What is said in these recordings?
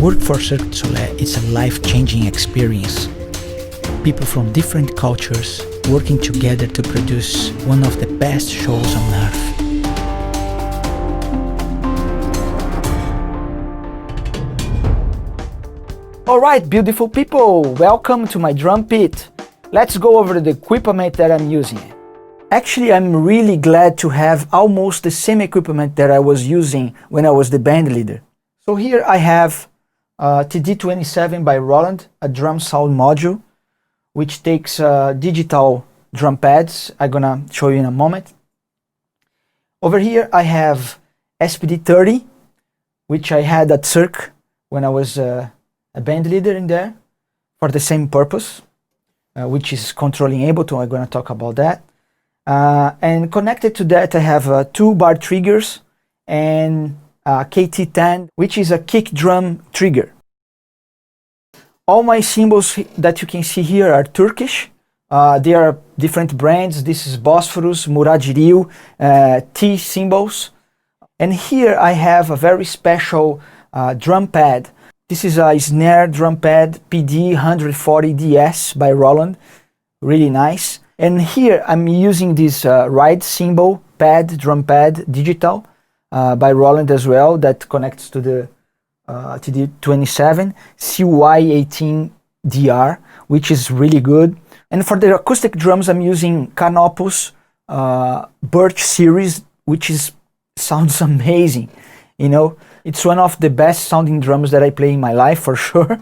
Work for Cirque du Soleil is a life-changing experience. People from different cultures working together to produce one of the best shows on earth. Alright, beautiful people, welcome to my drum pit. Let's go over the equipment that I'm using. Actually, I'm really glad to have almost the same equipment that I was using when I was the band leader. So here I have TD27 by Roland, a drum sound module, which takes digital drum pads. I'm gonna show you in a moment. Over here I have SPD30, which I had at Cirque when I was a band leader in there for the same purpose, which is controlling Ableton. I'm gonna talk about that. And connected to that I have two bar triggers and KT10, which is a kick drum trigger. All my cymbals that you can see here are Turkish. They are different brands. This is Bosphorus, Muradjiril, T cymbals. And here I have a very special drum pad. This is a Snare drum pad PD140DS by Roland. Really nice. And here I'm using this ride cymbal pad, drum pad, digital, by Roland as well, that connects to the TD27 CY18DR, which is really good. And for the acoustic drums, I'm using Canopus Birch series, which sounds amazing. You know, it's one of the best sounding drums that I play in my life for sure.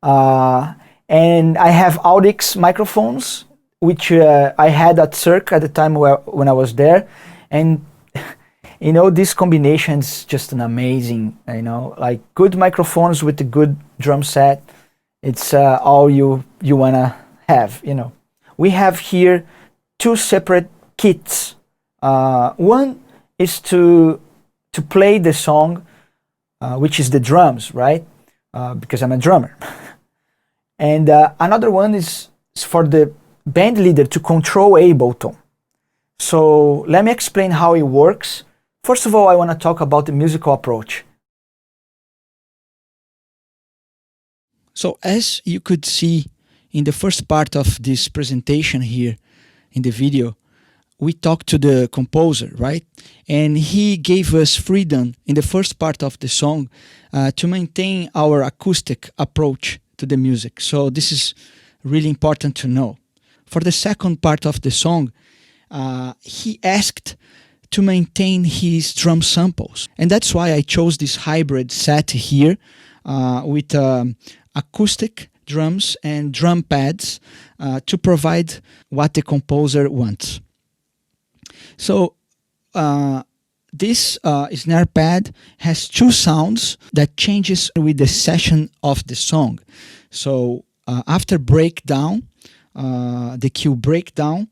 And I have Audix microphones, which I had at Cirque at the time when I was there. And you know, this combination is just an amazing, you know, like good microphones with a good drum set. It's all you wanna have, you know. We have here two separate kits. One is to play the song, which is the drums, right? Because I'm a drummer. And another one is for the band leader to control Ableton. So let me explain how it works. First of all, I want to talk about the musical approach. So as you could see in the first part of this presentation here in the video, we talked to the composer, right? And he gave us freedom in the first part of the song to maintain our acoustic approach to the music. So this is really important to know. For the second part of the song, he asked to maintain his drum samples. And that's why I chose this hybrid set here with acoustic drums and drum pads to provide what the composer wants. So this snare pad has two sounds that changes with the session of the song. So after breakdown, the cue breakdown,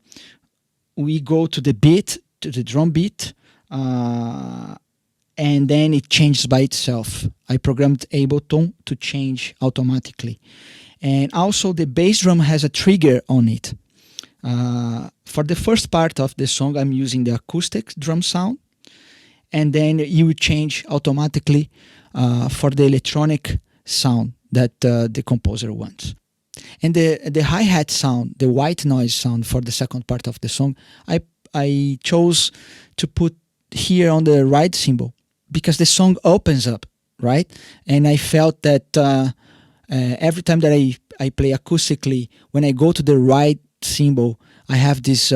we go to the beat, to the drum beat, and then it changes by itself. I programmed Ableton to change automatically. And also the bass drum has a trigger on it. For the first part of the song, I'm using the acoustic drum sound, and then you change automatically for the electronic sound that the composer wants. And the hi-hat sound, the white noise sound for the second part of the song, I chose to put here on the ride cymbal because the song opens up, right? And I felt that every time that I play acoustically, when I go to the ride cymbal, I have this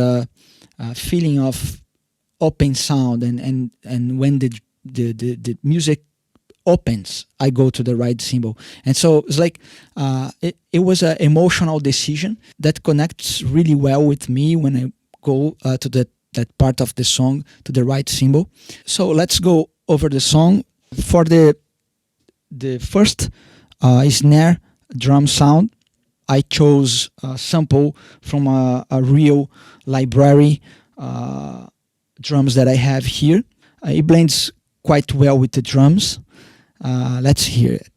feeling of open sound, and when the music opens, I go to the right cymbal. And so it's like it was an emotional decision that connects really well with me when I go to that part of the song, to the right cymbal. So let's go over the song. For the first snare drum sound, I chose a sample from a real library drums that I have here. It blends quite well with the drums. Let's hear it.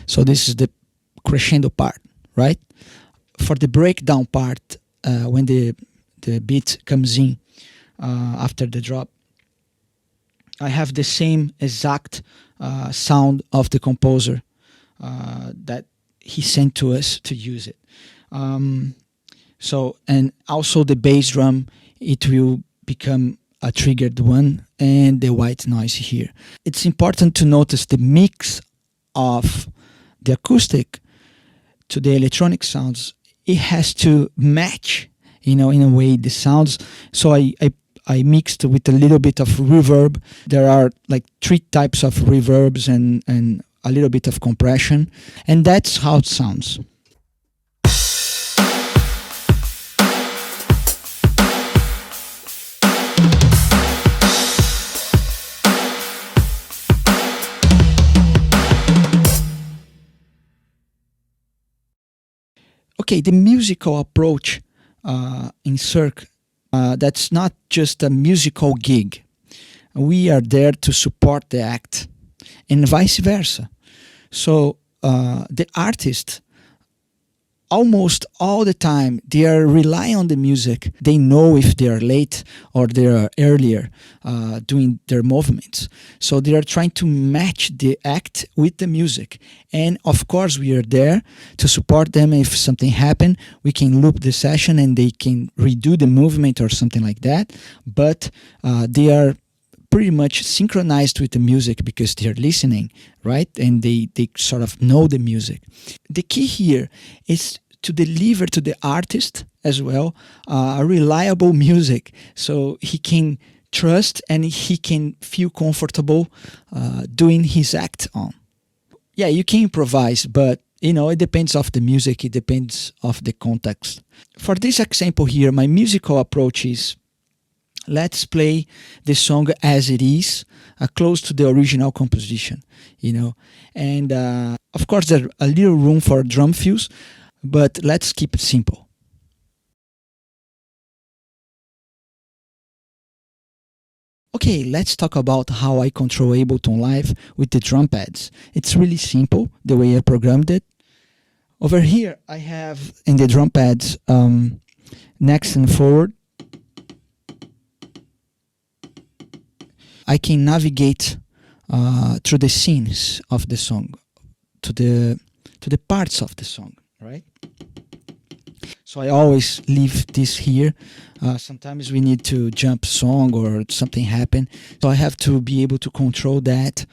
So this is the crescendo part, right? For the breakdown part, when the beat comes in after the drop, I have the same exact sound of the composer that he sent to us to use it. So, and also the bass drum, it will become a triggered one, and the white noise here. It's important to notice the mix of the acoustic to the electronic sounds. It has to match, in a way, the sounds. So I mixed with a little bit of reverb. There are like 3 types of reverbs and a little bit of compression, and that's how it sounds. Okay, the musical approach in Cirque, that's not just a musical gig. We are there to support the act, and vice versa. So the artist, almost all the time, they are relying on the music. They know if they are late or they are earlier doing their movements. So they are trying to match the act with the music. And of course, we are there to support them. If something happened, we can loop the session and they can redo the movement or something like that. But they are pretty much synchronized with the music because they're listening, right? And they sort of know the music. The key here is to deliver to the artist as well a reliable music so he can trust and he can feel comfortable doing his act on. Yeah, you can improvise, but it depends of the music, it depends of the context. For this example here, my musical approach is, let's play the song as it is, close to the original composition, And of course, there's a little room for drum fills, but let's keep it simple. Okay, let's talk about how I control Ableton Live with the drum pads. It's really simple, the way I programmed it. Over here, I have in the drum pads next and forward. I can navigate through the scenes of the song, to the parts of the song, right? So I always leave this here. Sometimes we need to jump song or something happen. So I have to be able to control that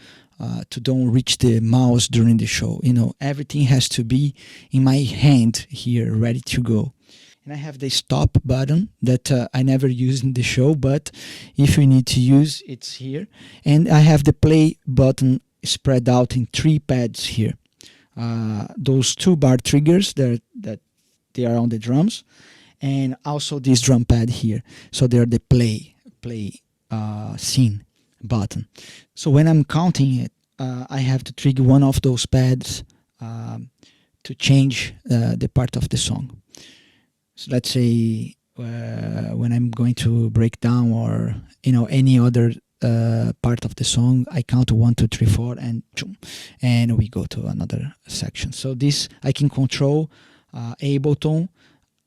to don't reach the mouse during the show. Everything has to be in my hand here, ready to go. And I have the stop button that I never use in the show, but if we need to use, it's here. And I have the play button spread out in 3 pads here. Those 2 bar triggers that they are on the drums, and also this drum pad here. So they're the play scene button. So when I'm counting it, I have to trigger one of those pads to change the part of the song. So let's say when I'm going to break down or any other part of the song, I count 1, 2, 3, 4, and we go to another section. So this I can control Ableton.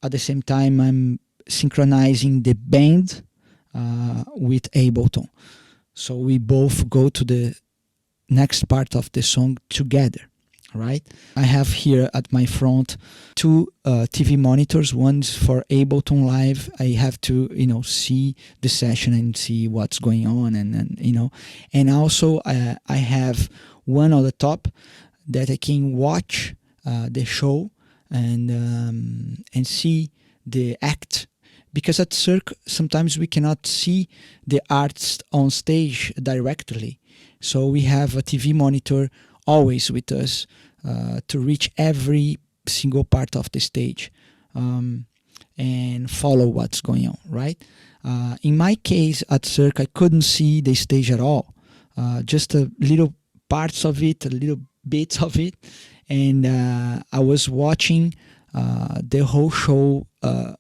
At the same time, I'm synchronizing the band with Ableton. So we both go to the next part of the song together. Right? I have here at my front 2 TV monitors. One's for Ableton Live. I have to, see the session and see what's going on, and also I have one on the top that I can watch the show and see the act. Because at Cirque, sometimes we cannot see the artist on stage directly. So we have a TV monitor always with us to reach every single part of the stage and follow what's going on, right? In my case at Cirque, I couldn't see the stage at all, just a little parts of it, a little bits of it, and I was watching the whole show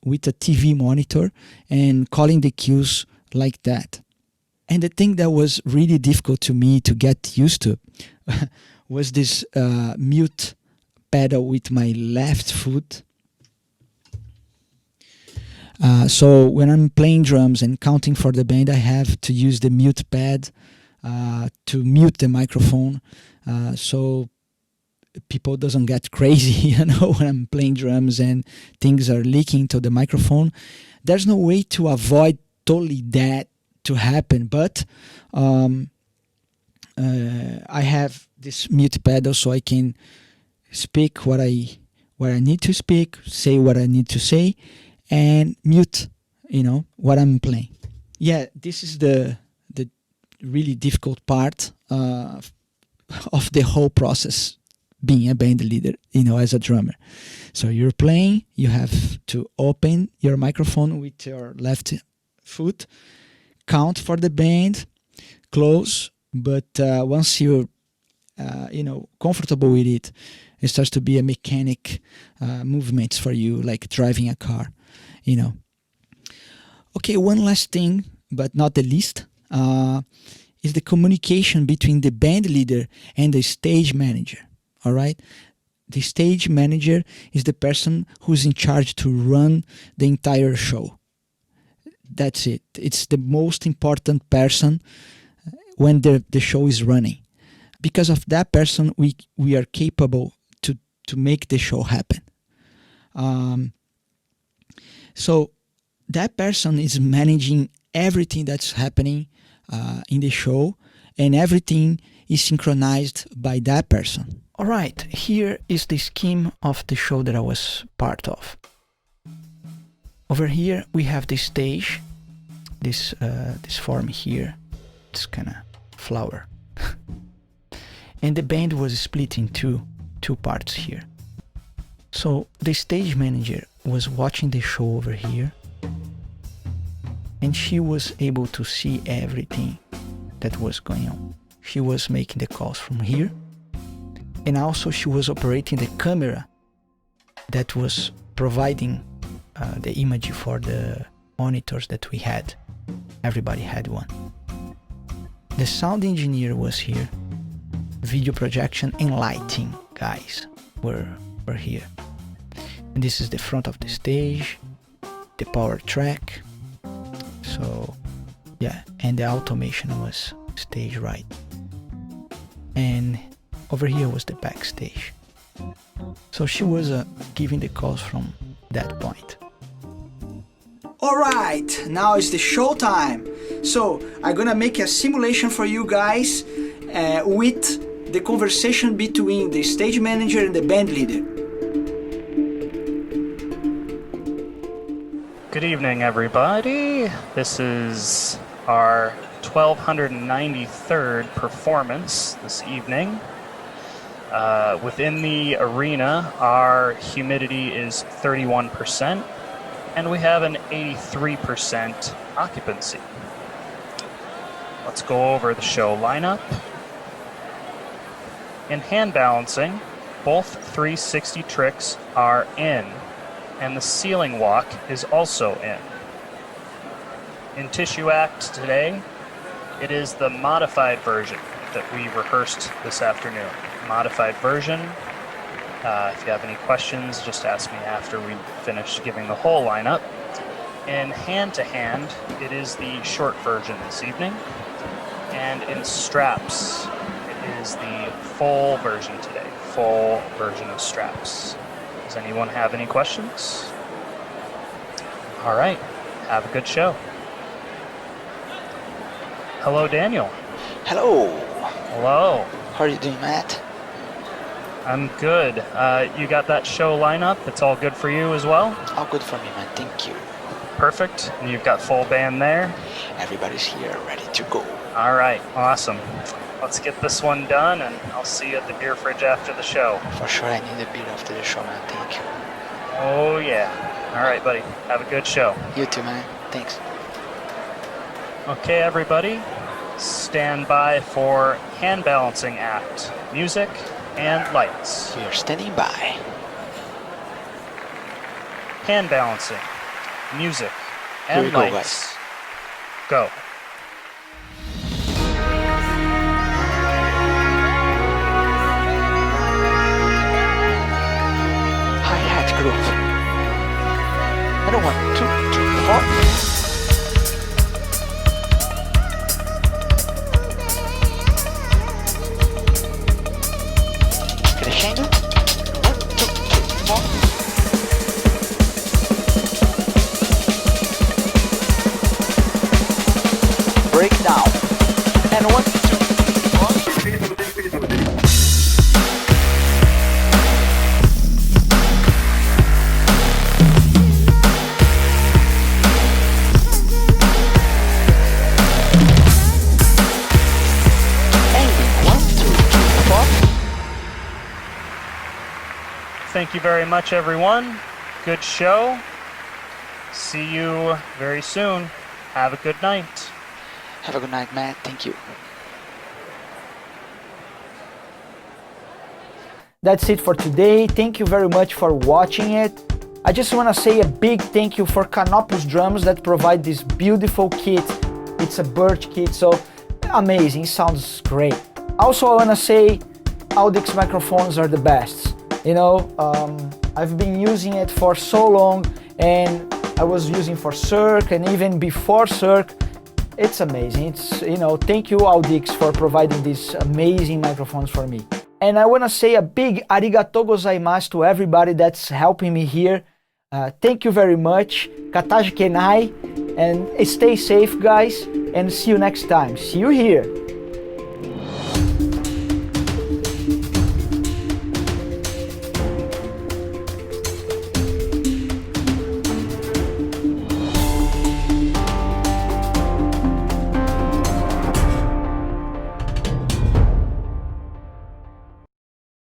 with a TV monitor and calling the cues like that. And the thing that was really difficult to me to get used to was this mute pedal with my left foot. So when I'm playing drums and counting for the band, I have to use the mute pad to mute the microphone, so people doesn't get crazy, when I'm playing drums and things are leaking to the microphone. There's no way to avoid totally that to happen, but I have this mute pedal so I can speak what I need to speak, say what I need to say, and mute, what I'm playing. Yeah, this is the really difficult part of the whole process, being a band leader, as a drummer. So you're playing, you have to open your microphone with your left foot, count for the band, close, but once you're comfortable with it, it starts to be a mechanic movements for you, like driving a car, Okay, one last thing, but not the least, is the communication between the band leader and the stage manager. All right, the stage manager is the person who's in charge to run the entire show. That's it. It's the most important person when the show is running. Because of that person, we are capable to make the show happen. So that person is managing everything that's happening in the show, and everything is synchronized by that person. All right, here is the scheme of the show that I was part of. Over here we have the stage, this form here, it's kind of flower. And the band was split in two parts here. So the stage manager was watching the show over here, and she was able to see everything that was going on. She was making the calls from here, and also she was operating the camera that was providing the image for the monitors that we had. Everybody had one. The sound engineer was here. Video projection and lighting guys were here. And this is the front of the stage, the power track. So yeah, and the automation was stage right. And over here was the backstage. So she was giving the calls from that point. Alright, now it's the show time. So I'm gonna make a simulation for you guys with the conversation between the stage manager and the band leader. Good evening, everybody. This is our 1293rd performance this evening. Within the arena, our humidity is 31%, and we have an 83% occupancy. Let's go over the show lineup. In hand balancing, both 360 tricks are in, and the ceiling walk is also in. In Tissue Act today, it is the modified version that we rehearsed this afternoon. Modified version. If you have any questions, just ask me after we finish giving the whole lineup. In hand-to-hand, it is the short version this evening. And in straps, it is the full version today. Full version of straps. Does anyone have any questions? All right, have a good show. Hello, Daniel. Hello. Hello. How are you doing, Matt? I'm good. You got that show lineup? It's all good for you as well? All good for me, man. Thank you. Perfect. And you've got full band there? Everybody's here, ready to go. All right, awesome. Let's get this one done, and I'll see you at the beer fridge after the show. For sure, I need a beer after the show, man. Thank you. Oh, yeah. All right, buddy. Have a good show. You too, man. Thanks. Okay, everybody. Stand by for hand balancing act. Music and lights. We are standing by. Hand balancing. Music Here and we go, lights. Go. and 1, 2, 3. Thank you very much, everyone. Good show. See you very soon. Have a good night. Have a good night, Matt. Thank you. That's it for today. Thank you very much for watching it. I just want to say a big thank you for Canopus Drums that provide this beautiful kit. It's a birch kit, so amazing, sounds great. Also, I want to say Audix microphones are the best. You know, I've been using it for so long, and I was using for Cirque, and even before Cirque. It's amazing. It's, you know, thank you Audix for providing these amazing microphones for me. And I want to say a big arigatou gozaimasu to everybody that's helping me here. Thank you very much. Kataji kenai, and stay safe, guys, and see you next time. See you here.